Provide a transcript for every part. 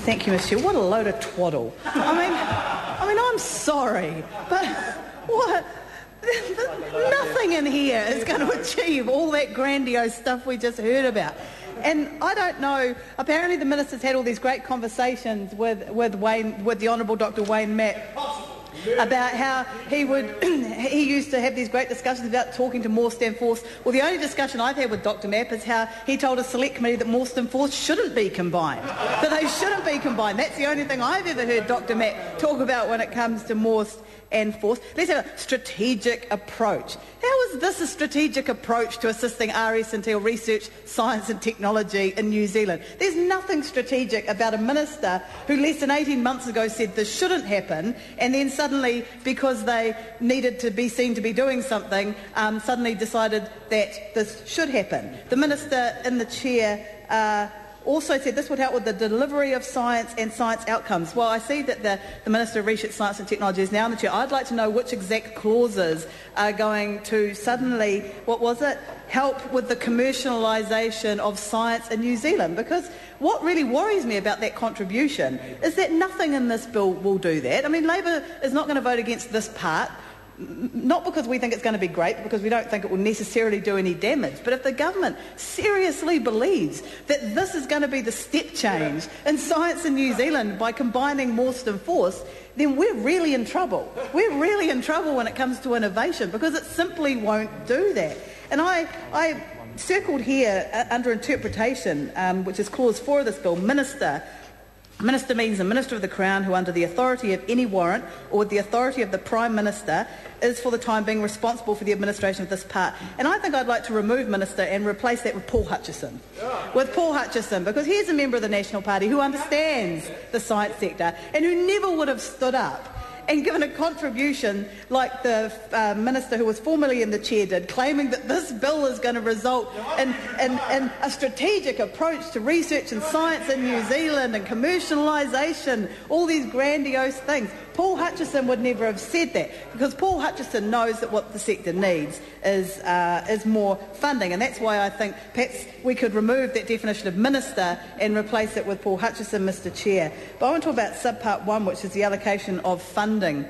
Thank you, Mr. Chair. What a load of twaddle. I mean, I'm sorry, but what? Nothing in here is going to achieve all that grandiose stuff we just heard about. And I don't know, apparently the minister's had all these great conversations with the Honourable Dr. Wayne Mapp about how he used to have these great discussions about talking to Morstan Force. Well, the only discussion I've had with Dr. Mapp is how he told a select committee that Morstan Force shouldn't be combined, that they shouldn't be combined. That's the only thing I've ever heard Dr. Mapp talk about when it comes to Morse and Force. Let's have a strategic approach. How is this a strategic approach to assisting RS&T or research, science and technology in New Zealand? There's nothing strategic about a minister who less than 18 months ago said this shouldn't happen, and then suddenly, because they needed to be seen to be doing something, suddenly decided that this should happen. The minister in the chair also said this would help with the delivery of science and science outcomes. Well, I see that the Minister of Research, Science and Technology is now in the chair. I'd like to know which exact clauses are going to suddenly, help with the commercialisation of science in New Zealand. Because what really worries me about that contribution is that nothing in this bill will do that. I mean, Labour is not going to vote against this part, not because we think it's going to be great, but because we don't think it will necessarily do any damage. But if the government seriously believes that this is going to be the step change in science in New Zealand by combining Morstan Force, then we're really in trouble. We're really in trouble when it comes to innovation, because it simply won't do that. And I circled here under interpretation, which is clause 4 of this bill, Minister. Minister means the Minister of the Crown who, under the authority of any warrant or with the authority of the Prime Minister, is for the time being responsible for the administration of this part. And I think I'd like to remove Minister and replace that with Paul Hutchison. With Paul Hutchison, because he's a member of the National Party who understands the science sector and who never would have stood up and given a contribution like the Minister who was formerly in the chair did, claiming that this bill is going to result in a strategic approach to research and science in New Zealand and commercialisation, all these grandiose things. Paul Hutchison would never have said that, because Paul Hutchison knows that what the sector needs is more funding, and that's why I think perhaps we could remove that definition of minister and replace it with Paul Hutchison, Mr. Chair. But I want to talk about subpart 1, which is the allocation of funding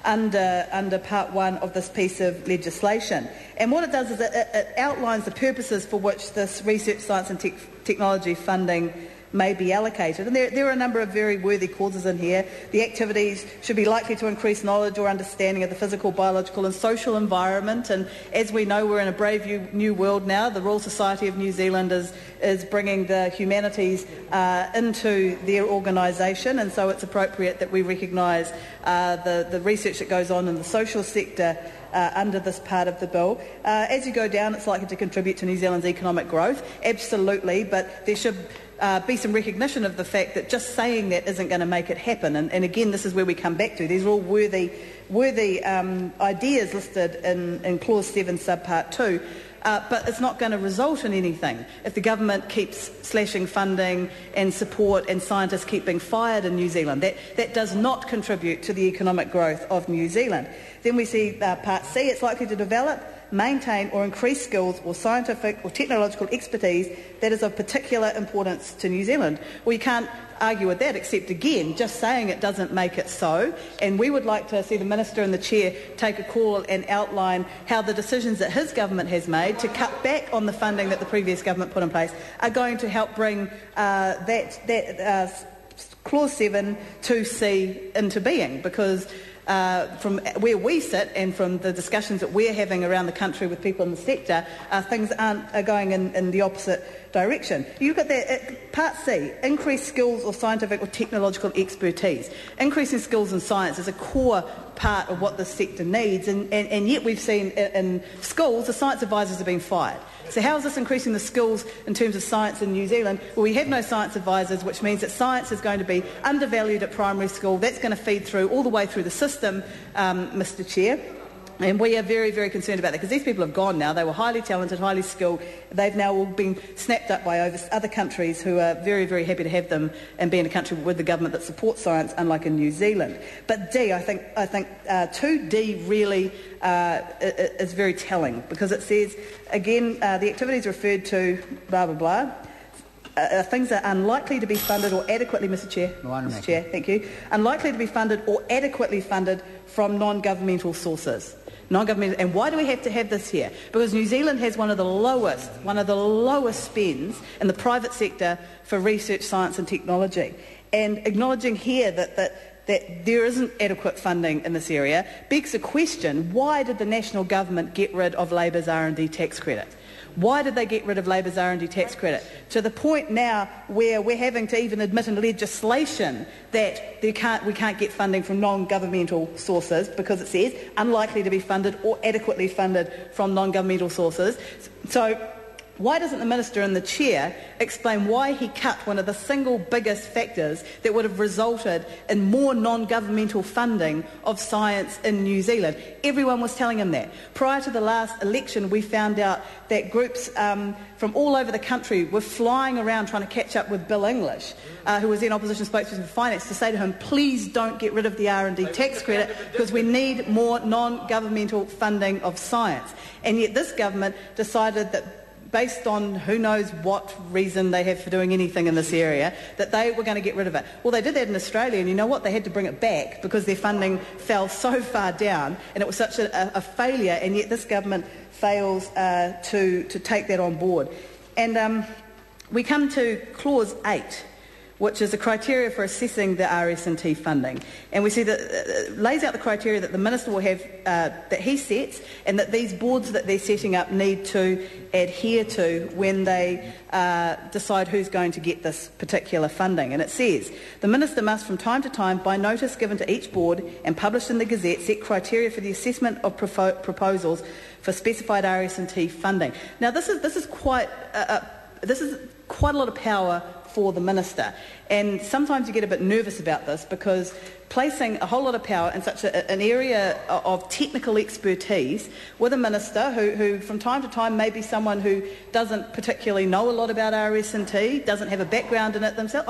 under part 1 of this piece of legislation. And what it does is it outlines the purposes for which this research, science and technology funding may be allocated. And there are a number of very worthy causes in here. The activities should be likely to increase knowledge or understanding of the physical, biological and social environment. And as we know, we're in a brave new world now. The Royal Society of New Zealand is bringing the humanities into their organisation, and so it's appropriate that we recognise the research that goes on in the social sector under this part of the bill. As you go down, it's likely to contribute to New Zealand's economic growth, absolutely, but there should be some recognition of the fact that just saying that isn't going to make it happen. And again, this is where we come back to. These are all worthy ideas listed in Clause 7, Subpart 2, but it's not going to result in anything if the government keeps slashing funding and support and scientists keep being fired in New Zealand. That does not contribute to the economic growth of New Zealand. Then we see Part C, it's likely to develop, maintain or increase skills or scientific or technological expertise that is of particular importance to New Zealand. Well, you can't argue with that, except again, just saying it doesn't make it so. And we would like to see the Minister and the Chair take a call and outline how the decisions that his government has made to cut back on the funding that the previous government put in place are going to help bring Clause 7 to C into being, because from where we sit and from the discussions that we're having around the country with people in the sector, things are going in the opposite direction. You look at Part C, increase skills or scientific or technological expertise. Increasing skills in science is a core part of what the sector needs, and yet we've seen in schools the science advisors have been fired. So how is this increasing the skills in terms of science in New Zealand? Well, we have no science advisors, which means that science is going to be undervalued at primary school. That's going to feed through all the way through the system, Mr. Chair. And we are very, very concerned about that, because these people have gone now. They were highly talented, highly skilled. They've now all been snapped up by other countries who are very, very happy to have them and be in a country with the government that supports science, unlike in New Zealand. But D, I think 2D really is very telling, because it says, again, the activities referred to, blah, blah, blah. things that are unlikely to be funded or adequately, Mr Chair, thank you, unlikely to be funded or adequately funded from non-governmental sources. And why do we have to have this here? Because New Zealand has one of the lowest spends in the private sector for research, science and technology. And acknowledging here that there isn't adequate funding in this area begs the question, why did the national government get rid of Labour's R&D tax credit? Why did they get rid of Labour's R&D tax credit? To the point now where we're having to even admit in legislation that we can't get funding from non-governmental sources because it says unlikely to be funded or adequately funded from non-governmental sources. So why doesn't the Minister and the Chair explain why he cut one of the single biggest factors that would have resulted in more non-governmental funding of science in New Zealand? Everyone was telling him that. Prior to the last election, we found out that groups from all over the country were flying around trying to catch up with Bill English, who was then opposition spokesperson for finance, to say to him, please don't get rid of the R&D tax credit because we need more non-governmental funding of science. And yet this government decided that, based on who knows what reason they have for doing anything in this area, that they were going to get rid of it. Well, they did that in Australia, and you know what? They had to bring it back because their funding fell so far down, and it was such a failure, and yet this government fails to take that on board. And we come to Clause 8, which is the criteria for assessing the RS&T funding. And we see that it lays out the criteria that the Minister will have, that he sets, and that these boards that they're setting up need to adhere to when they decide who's going to get this particular funding. And it says, the Minister must from time to time, by notice given to each board and published in the Gazette, set criteria for the assessment of proposals for specified RS&T funding. Now this is quite a lot of power for the Minister, and sometimes you get a bit nervous about this because placing a whole lot of power in such an area of technical expertise with a Minister who from time to time may be someone who doesn't particularly know a lot about RS&T, doesn't have a background in it themselves.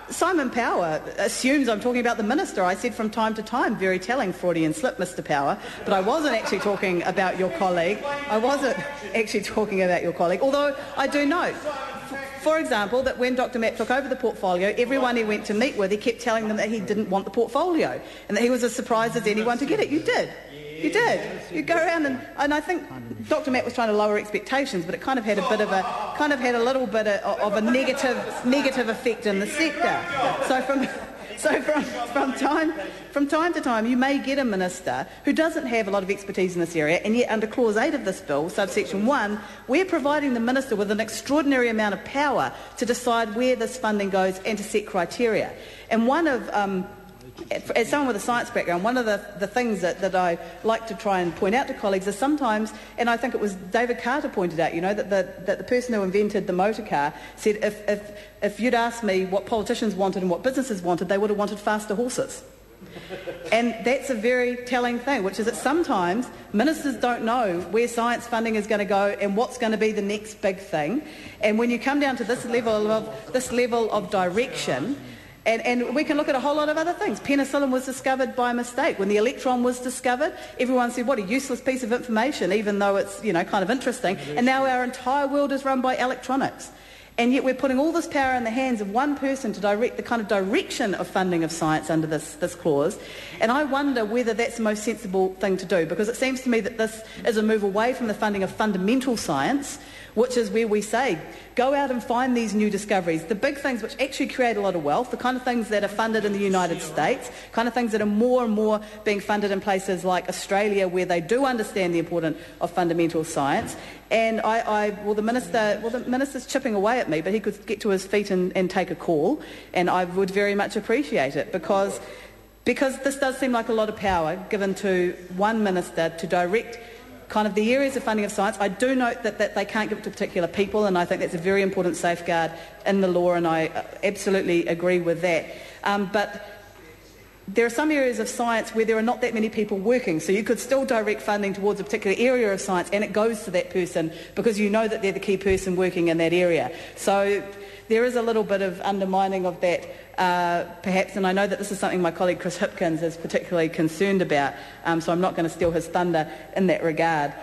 Simon Power assumes I'm talking about the Minister. I said from time to time, very telling, Freudian slip, Mr Power, but I wasn't actually talking about your colleague. Although I do note, for example, that when Dr Mapp took over the portfolio, everyone he went to meet with, he kept telling them that he didn't want the portfolio and that he was as surprised as anyone to get it. You did. You go around and I think Dr Mapp was trying to lower expectations, but it kind of had a little bit of a negative effect in the sector. So from time to time, you may get a Minister who doesn't have a lot of expertise in this area, and yet under Clause 8 of this bill, subsection 1, we're providing the Minister with an extraordinary amount of power to decide where this funding goes and to set criteria. And one of as someone with a science background, one of the things that I like to try and point out to colleagues is sometimes, and I think it was David Carter pointed out, that the person who invented the motor car said if you'd asked me what politicians wanted and what businesses wanted, they would have wanted faster horses. And that's a very telling thing, which is that sometimes ministers don't know where science funding is going to go and what's going to be the next big thing. And when you come down to this level of direction, and we can look at a whole lot of other things. Penicillin was discovered by mistake. When the electron was discovered, everyone said, what a useless piece of information, even though it's kind of interesting. And now our entire world is run by electronics. And yet we're putting all this power in the hands of one person to direct the kind of direction of funding of science under this clause. And I wonder whether that's the most sensible thing to do, because it seems to me that this is a move away from the funding of fundamental science, which is where we say, go out and find these new discoveries, the big things which actually create a lot of wealth, the kind of things that are funded in the United States, kind of things that are more and more being funded in places like Australia, where they do understand the importance of fundamental science. And the minister's chipping away at me, but he could get to his feet and take a call, and I would very much appreciate it, because this does seem like a lot of power given to one minister to direct kind of the areas of funding of science. I do note that they can't give it to particular people, and I think that's a very important safeguard in the law, and I absolutely agree with that. But there are some areas of science where there are not that many people working, so you could still direct funding towards a particular area of science and it goes to that person because you know that they're the key person working in that area. So there is a little bit of undermining of that perhaps, and I know that this is something my colleague Chris Hipkins is particularly concerned about, so I'm not going to steal his thunder in that regard.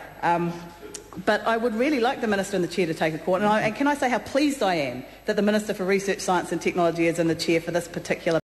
But I would really like the Minister and the Chair to take a call. And can I say how pleased I am that the Minister for Research, Science and Technology is in the chair for this particular